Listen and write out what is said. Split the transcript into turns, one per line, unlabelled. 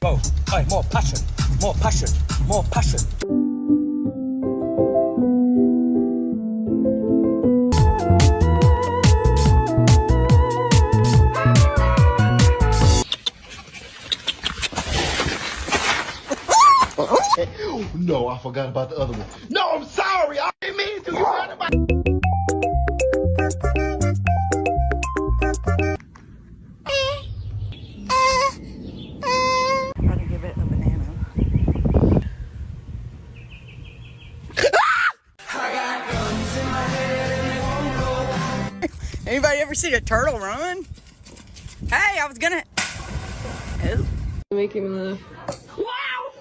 Go. Hey, more passion. More passion. More passion.
No, I forgot about the other one. No, I'm sorry. I didn't mean to. You heard about
I'm gonna give it a banana. Anybody ever see a turtle run? Hey, I was gonna. Oh.
Make him laugh.
Wow!